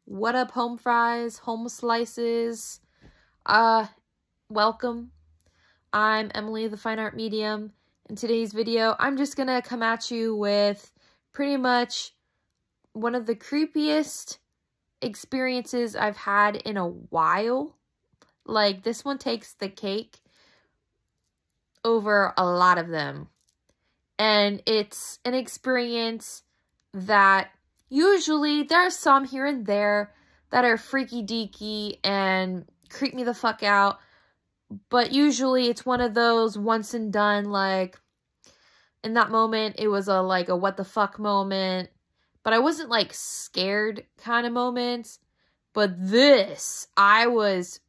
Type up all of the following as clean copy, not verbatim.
What up, home fries, home slices? Welcome. I'm Emily, the Fine Art Medium. In today's video, I'm just gonna come at you with pretty much one of the creepiest experiences I've had in a while. Like, this one takes the cake over a lot of them. And it's an experience that usually there are some here and there that are freaky deaky and creep me the fuck out. But usually it's one of those once and done, like, in that moment it was a what the fuck moment. But I wasn't like scared kind of moments. But this, I was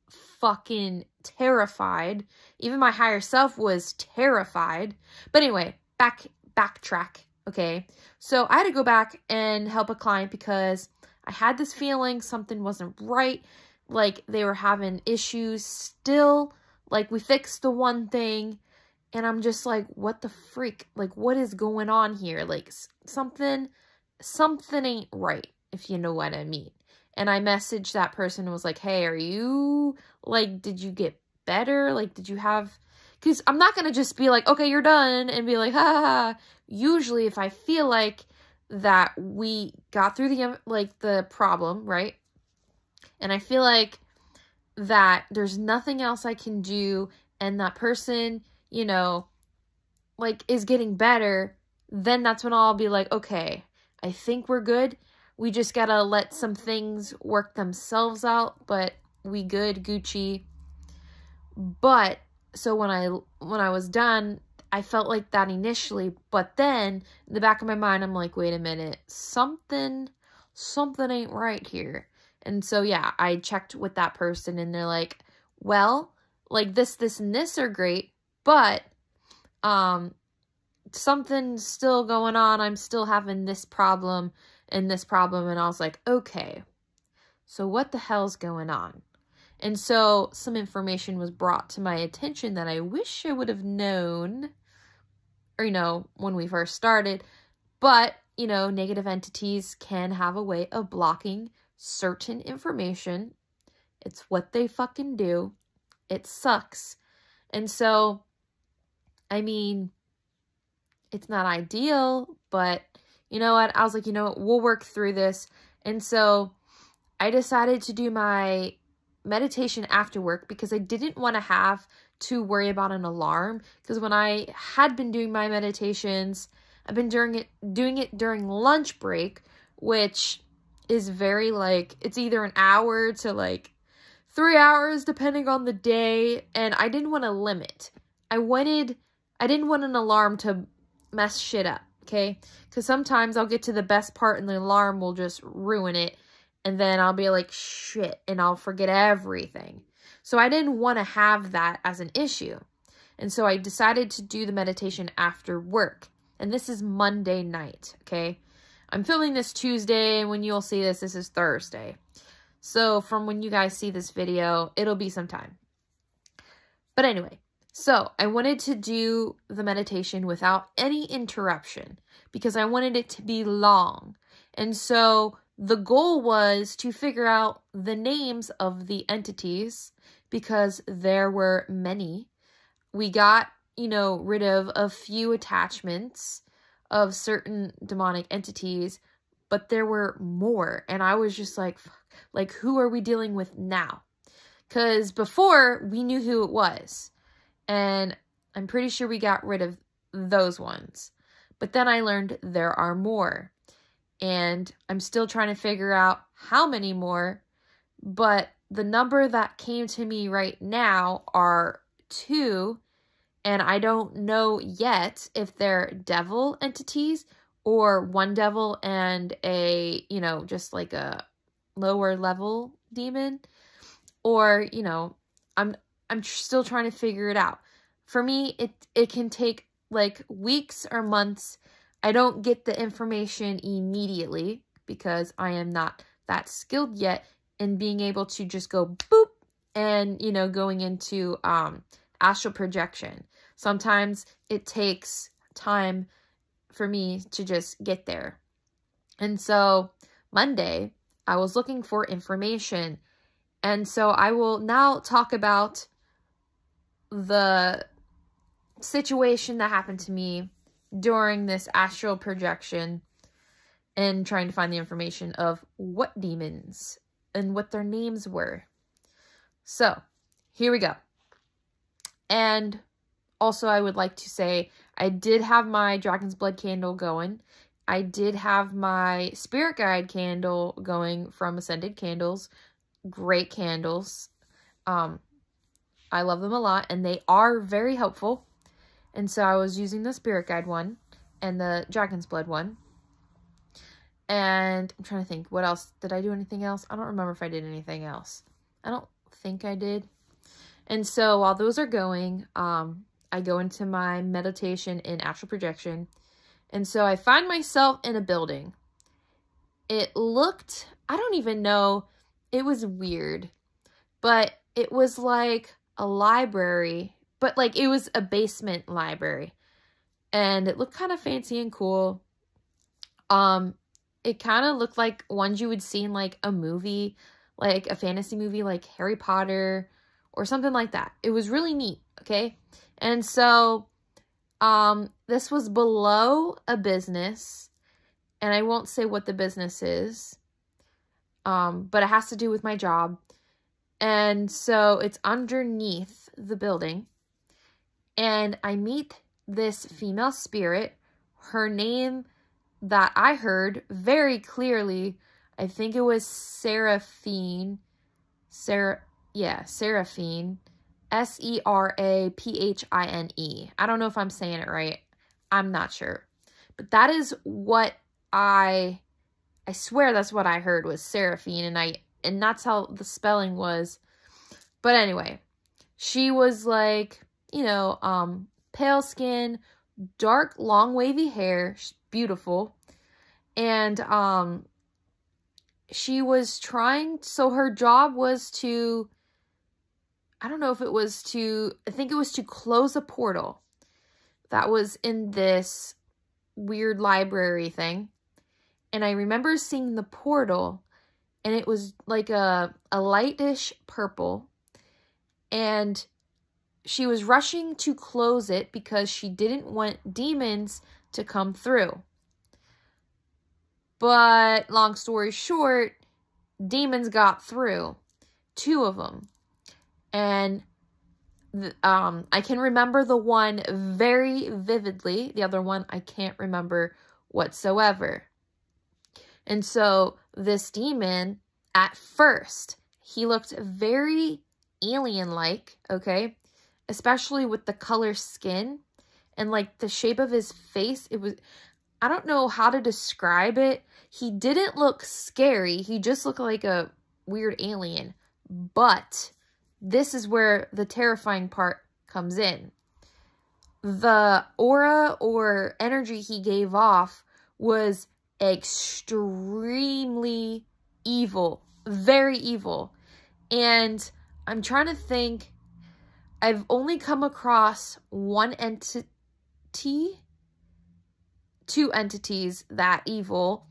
fucking terrified. Even my higher self was terrified. But anyway, backtrack. Okay, so I had to go back and help a client because I had this feeling something wasn't right. Like, they were having issues still. Like, we fixed the one thing, and I'm just like, what the freak? Like, what is going on here? Like, something ain't right, if you know what I mean. And I messaged that person and was like, hey, are you, like, did you get better? Like, did you have... Because I'm not going to just be like, okay, you're done, and be like, ha ha ha. Usually, if I feel like that we got through the problem, right? And I feel like that there's nothing else I can do, and that person, you know, like, is getting better, then that's when I'll be like, okay, I think we're good. We just got to let some things work themselves out, but we good, Gucci. But... so when I was done, I felt like that initially, but then in the back of my mind, I'm like, wait a minute, something ain't right here. And so, yeah, I checked with that person and they're like, well, like this, and this are great, but, something's still going on. I'm still having this problem and this problem. And I was like, okay, so what the hell's going on? And so some information was brought to my attention that I wish I would have known, or, you know, when we first started. But, you know, negative entities can have a way of blocking certain information. It's what they fucking do. It sucks. And so, I mean, it's not ideal, but you know what? I was like, you know what? We'll work through this. And so I decided to do my meditation after work because I didn't want to have to worry about an alarm, because when I had been doing my meditations, I've been doing it during lunch break, which is very like, it's either an hour to like 3 hours depending on the day, and I didn't want to limit. I didn't want an alarm to mess shit up, okay? Because sometimes I'll get to the best part and the alarm will just ruin it. And then I'll be like, shit, and I'll forget everything. So I didn't want to have that as an issue. And so I decided to do the meditation after work. And this is Monday night, okay? I'm filming this Tuesday, and when you'll see this, this is Thursday. So from when you guys see this video, it'll be sometime. But anyway, so I wanted to do the meditation without any interruption because I wanted it to be long. And so the goal was to figure out the names of the entities because there were many. We got, you know, rid of a few attachments of certain demonic entities, but there were more. And I was just like, fuck, like, who are we dealing with now? Because before, we knew who it was. And I'm pretty sure we got rid of those ones. But then I learned there are more. And I'm still trying to figure out how many more, but the number that came to me right now are 2, and I don't know yet if they're devil entities or one devil and a, you know, just like a lower level demon, or, you know, I'm still trying to figure it out. For me, it can take like weeks or months. I don't get the information immediately because I am not that skilled yet in being able to just go boop and, you know, going into astral projection. Sometimes it takes time for me to just get there. And so Monday, I was looking for information. And so I will now talk about the situation that happened to me during this astral projection and trying to find the information of what demons and what their names were. So, here we go. And also, I would like to say, I did have my Dragon's Blood candle going. I did have my Spirit Guide candle going from Ascended Candles. Great candles. I love them a lot, and they are very helpful. And so I was using the Spirit Guide one and the Dragon's Blood one. And I'm trying to think, what else? Did I do anything else? I don't remember if I did anything else. I don't think I did. And so while those are going, I go into my meditation in astral projection. And so I find myself in a building. It looked, I don't even know, it was weird. But it was like a library, but like it was a basement library. And it looked kind of fancy and cool. It kind of looked like ones you would see in like a movie, like a fantasy movie like Harry Potter or something like that. It was really neat, okay? And so this was below a business, and I won't say what the business is, but it has to do with my job. And so it's underneath the building, and I meet this female spirit. Her name that I heard very clearly, I think it was Seraphine. Seraphine. Seraphine. I don't know if I'm saying it right. I'm not sure. But that is what I swear that's what I heard was Seraphine, and that's how the spelling was. But anyway, she was like, you know, pale skin, dark, long, wavy hair. She's beautiful. And she was trying, so her job was to, I don't know if it was to, I think it was to close a portal that was in this weird library thing. And I remember seeing the portal, and it was like a lightish purple. And she was rushing to close it because she didn't want demons to come through. But long story short, demons got through. 2 of them. And I can remember the one very vividly. The other one I can't remember whatsoever. And so this demon, at first, he looked very alien-like, okay? Especially with the color skin and like the shape of his face. It was, I don't know how to describe it. He didn't look scary. He just looked like a weird alien. But this is where the terrifying part comes in. The aura or energy he gave off was extremely evil. Very evil. And I'm trying to think. I've only come across one entity, 2 entities that evil,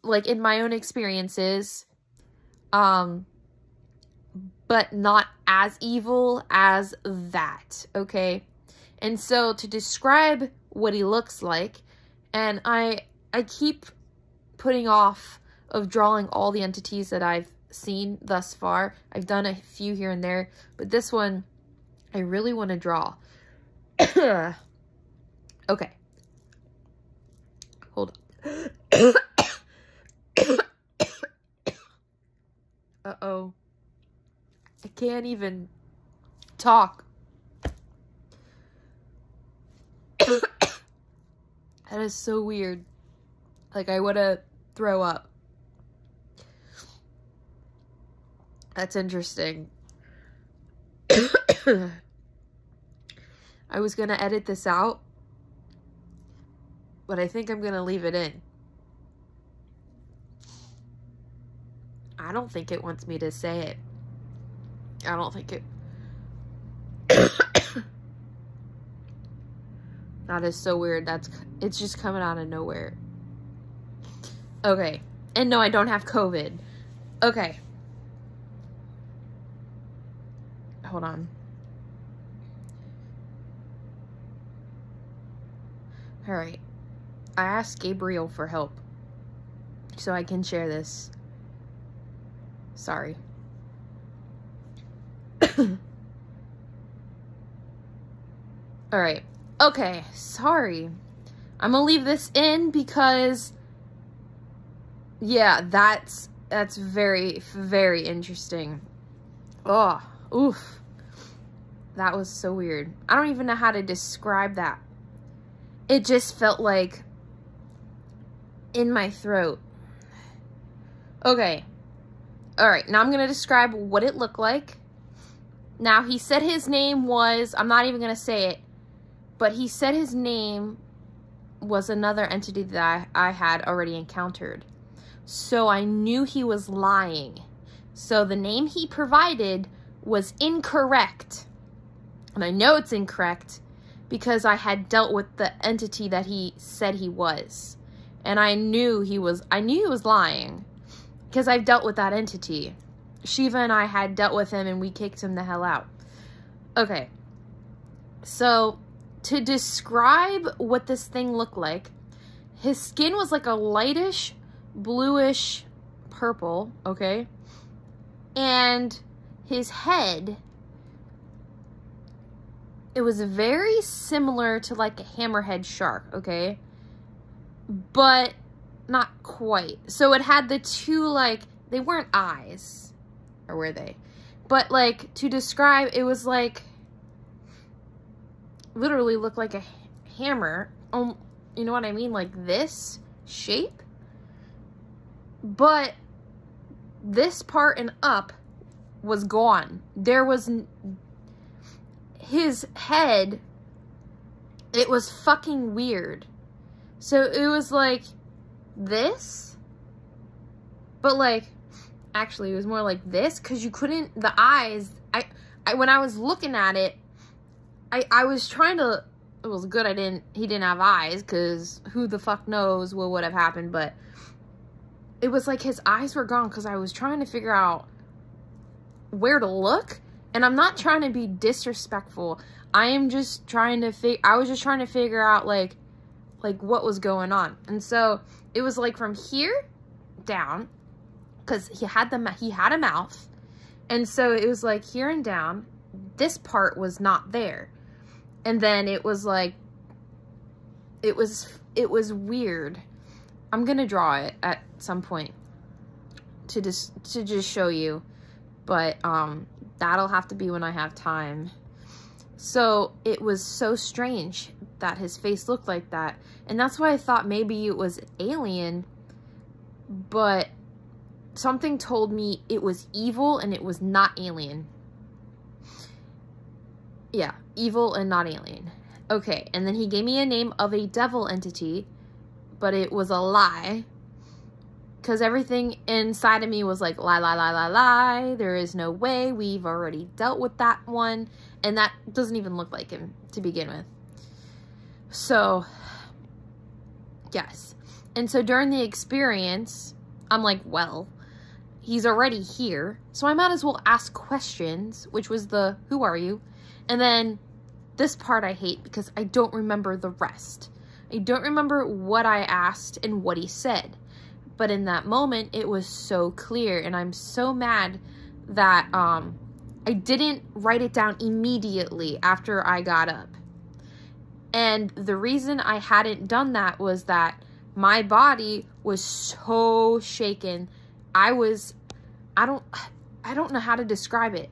like in my own experiences, but not as evil as that, okay? And so to describe what he looks like, and I keep putting off of drawing all the entities that I've seen thus far. I've done a few here and there, but this one I really want to draw. Okay. Hold on. Uh-oh. I can't even talk. That is so weird. Like, I want to throw up. That's interesting. I was going to edit this out, but I think I'm going to leave it in. I don't think it wants me to say it. I don't think it... That is so weird. It's just coming out of nowhere. Okay. And no, I don't have COVID. Okay. Hold on. All right. I asked Gabriel for help so I can share this. Sorry. All right. Okay. Sorry. I'm gonna leave this in because, yeah, that's very, very interesting. Oh, oof. That was so weird. I don't even know how to describe that. It just felt like in my throat. Okay. All right. Now I'm going to describe what it looked like. Now he said his name was, I'm not even going to say it, but he said his name was another entity that I had already encountered. So I knew he was lying. So the name he provided was incorrect. And I know it's incorrect because I had dealt with the entity that he said he was. And I knew he was lying because I've dealt with that entity. Shiva and I had dealt with him and we kicked him the hell out. Okay. So to describe what this thing looked like, his skin was like a lightish, bluish purple, okay? And his head, it was very similar to like a hammerhead shark, okay? But not quite. So it had the two, like, they weren't eyes, or were they? But like, to describe, it was like, literally looked like a hammer. You know what I mean? Like this shape. But this part and up was gone. There was his head, it was fucking weird. So it was like this, but like, actually it was more like this, because you couldn't, the eyes, I when I was looking at it, I was trying to, it was good he didn't have eyes, because who the fuck knows what would have happened, but it was like his eyes were gone, because I was trying to figure out where to look. And I'm not trying to be disrespectful. I am just trying to I was just trying to figure out like what was going on. And so it was like from here down, because he had a mouth. And so it was like here and down. This part was not there. And then it was like, it was weird. I'm gonna draw it at some point to just show you. But that'll have to be when I have time. So it was so strange that his face looked like that. And that's why I thought maybe it was alien. But something told me it was evil and it was not alien. Yeah, evil and not alien. Okay, and then he gave me a name of a devil entity. But it was a lie. Because everything inside of me was like, lie, lie, lie, lie, lie. There is no way. We've already dealt with that one. And that doesn't even look like him to begin with. So, yes. And so during the experience, I'm like, well, he's already here. So I might as well ask questions, which was the, who are you? And then this part I hate because I don't remember the rest. I don't remember what I asked and what he said. But in that moment, it was so clear, and I'm so mad that I didn't write it down immediately after I got up. And the reason I hadn't done that was that my body was so shaken. I don't know how to describe it.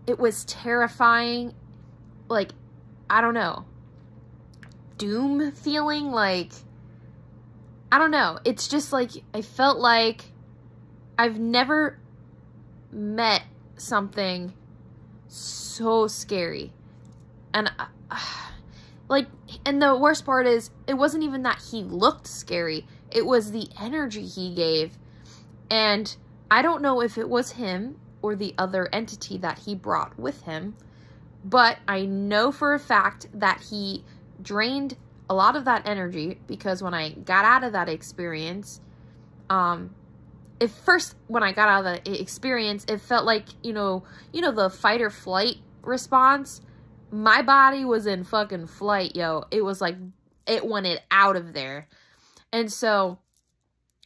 It was terrifying, like, I don't know, doom feeling, like, I don't know. It's just like, I felt like I've never met something so scary. And like, and the worst part is, it wasn't even that he looked scary. It was the energy he gave. And I don't know if it was him or the other entity that he brought with him, but I know for a fact that he drained a lot of that energy, because when I got out of that experience, at first, when I got out of the experience, it felt like, you know, the fight or flight response. My body was in fucking flight, yo. It was like, it wanted out of there. And so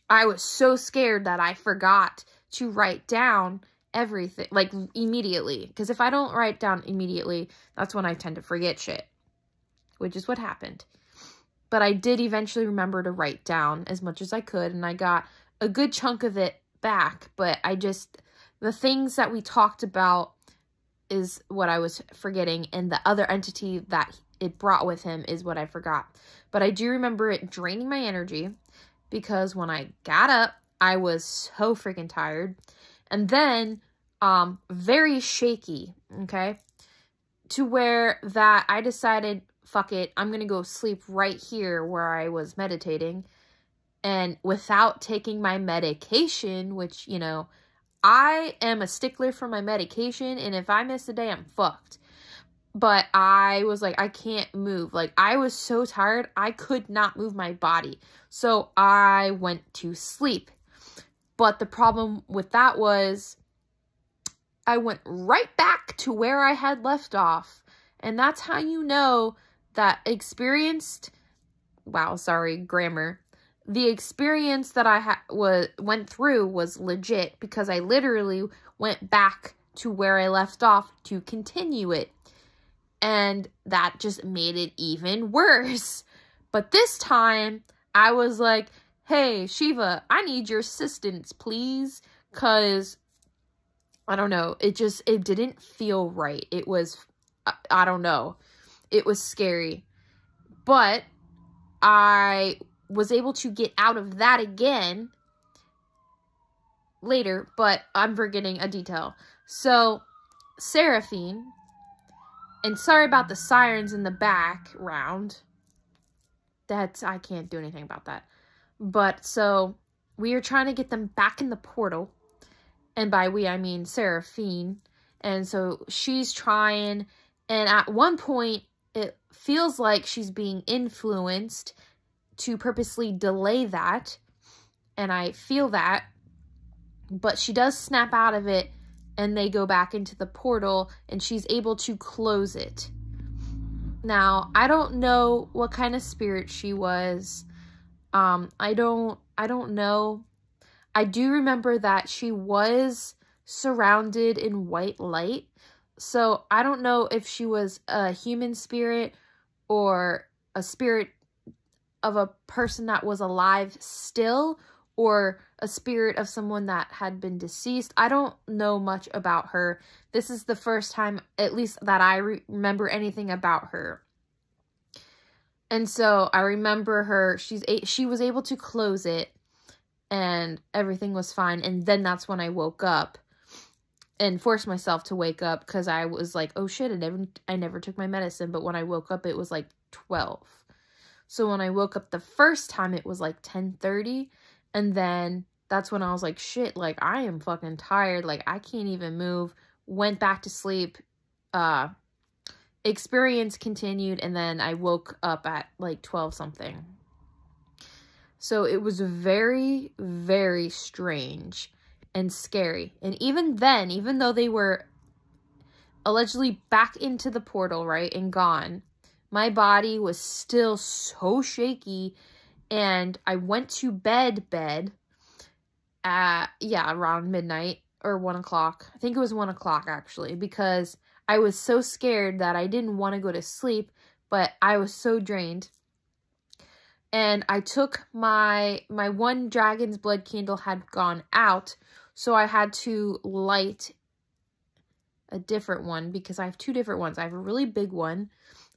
I was so scared that I forgot to write down everything, like, immediately. Because if I don't write down immediately, that's when I tend to forget shit, which is what happened. But I did eventually remember to write down as much as I could, and I got a good chunk of it back. But the things that we talked about is what I was forgetting, and the other entity that it brought with him is what I forgot. But I do remember it draining my energy, because when I got up, I was so freaking tired. And then, very shaky, okay? To where that I decided, fuck it, I'm gonna go sleep right here where I was meditating. And without taking my medication, which, you know, I am a stickler for my medication, and if I miss a day, I'm fucked. But I was like, I can't move. Like, I was so tired, I could not move my body. So I went to sleep. But the problem with that was I went right back to where I had left off. And that's how you know that wow, sorry, grammar. The experience that I went through was legit, because I literally went back to where I left off to continue it. And that just made it even worse. But this time, I was like, hey, Shiva, I need your assistance, please. Because, I don't know, it didn't feel right. It was, I don't know. It was scary. But I was able to get out of that again later, but I'm forgetting a detail. So, Seraphine, and sorry about the sirens in the background. I can't do anything about that. But, so, we are trying to get them back in the portal. And by we, I mean Seraphine. And so, she's trying. And at one point, it feels like she's being influenced to purposely delay that. And I feel that. But she does snap out of it. And they go back into the portal, and she's able to close it. Now, I don't know what kind of spirit she was. I don't know. I do remember that she was surrounded in white light. So, I don't know if she was a human spirit or a spirit of a person that was alive still, or a spirit of someone that had been deceased. I don't know much about her. This is the first time, at least, that I remember anything about her. And so I remember her, she was able to close it, and everything was fine. And then that's when I woke up and forced myself to wake up, because I was like, oh shit, I never took my medicine. But when I woke up, it was like 12. So when I woke up the first time, it was like 10:30. And then that's when I was like, shit, like, I am fucking tired. Like, I can't even move. Went back to sleep. Experience continued. And then I woke up at like 12 something. So it was very, very strange and scary. And even then, even though they were allegedly back into the portal, right, and gone, my body was still so shaky. And I went to bed at, around midnight or 1 o'clock. I think it was 1 o'clock, actually, because I was so scared that I didn't want to go to sleep, but I was so drained. And I took my one dragon's blood candle had gone out, so I had to light a different one, because I have two different ones. I have a really big one,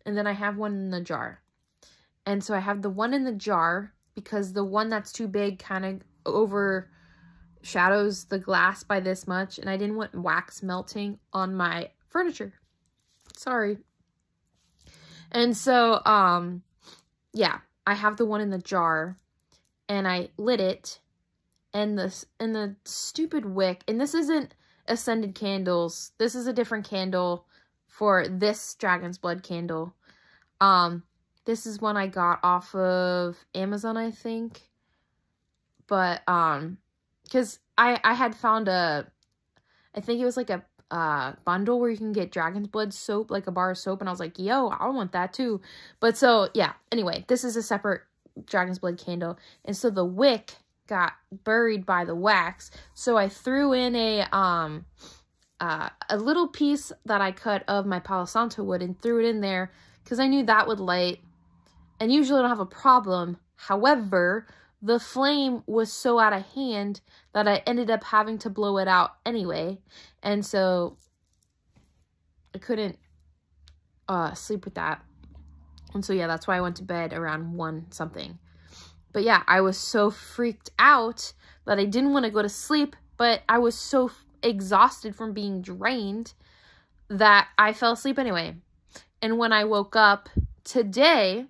and then I have one in the jar. And so I have the one in the jar, because the one that's too big kind of overshadows the glass by this much. And I didn't want wax melting on my furniture. Sorry. And so, yeah, I have the one in the jar. And I lit it. And the stupid wick. And this isn't Ascended Candles. This is a different candle for this Dragon's Blood candle. This is one I got off of Amazon, I think. But, because I had found I think it was like a bundle where you can get dragon's blood soap, like a bar of soap, and I was like, yo, I want that too. But so, yeah, anyway, this is a separate dragon's blood candle, and so the wick got buried by the wax, so I threw in a little piece that I cut of my Palo Santo wood and threw it in there, because I knew that would light, and usually I don't have a problem. However, the flame was so out of hand that I ended up having to blow it out anyway. And so I couldn't sleep with that. And so, yeah, that's why I went to bed around 1 something. But yeah, I was so freaked out that I didn't want to go to sleep, but I was so exhausted from being drained that I fell asleep anyway. And when I woke up today,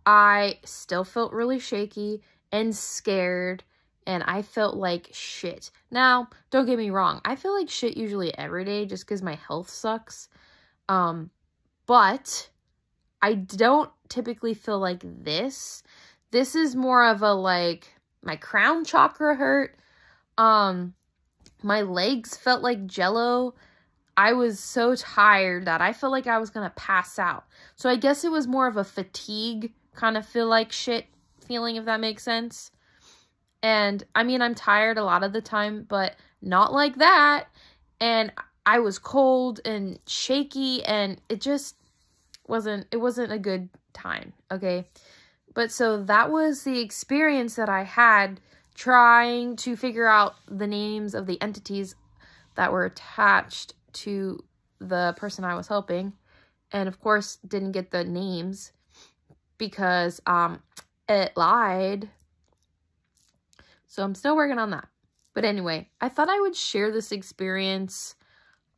I still felt really shaky and scared, and I felt like shit. Now, don't get me wrong, I feel like shit usually every day just because my health sucks. But I don't typically feel like this. This is more of a, like, my crown chakra hurt. My legs felt like jello. I was so tired that I felt like I was gonna pass out. So I guess it was more of a fatigue kind of feel like shit feeling, if that makes sense. And I mean, I'm tired a lot of the time, but not like that. And I was cold and shaky, and it just wasn't a good time, okay? But so that was the experience that I had trying to figure out the names of the entities that were attached to the person I was helping. And of course, didn't get the names because it lied. So I'm still working on that. But anyway, I thought I would share this experience.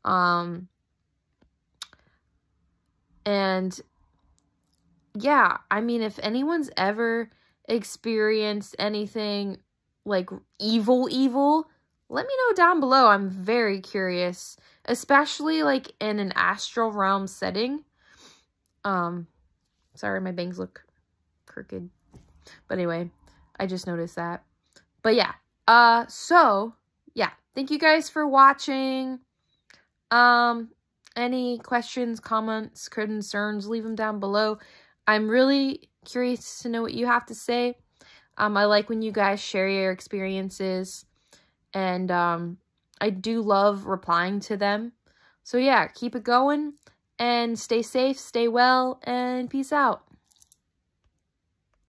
And yeah, I mean, if anyone's ever experienced anything like evil, let me know down below. I'm very curious, especially like in an astral realm setting. Sorry, my bangs look crooked. But anyway, I just noticed that. But yeah, so yeah, thank you guys for watching. Any questions, comments, concerns, leave them down below. I'm really curious to know what you have to say. I like when you guys share your experiences, and I do love replying to them. So yeah, keep it going, and stay safe, stay well, and peace out.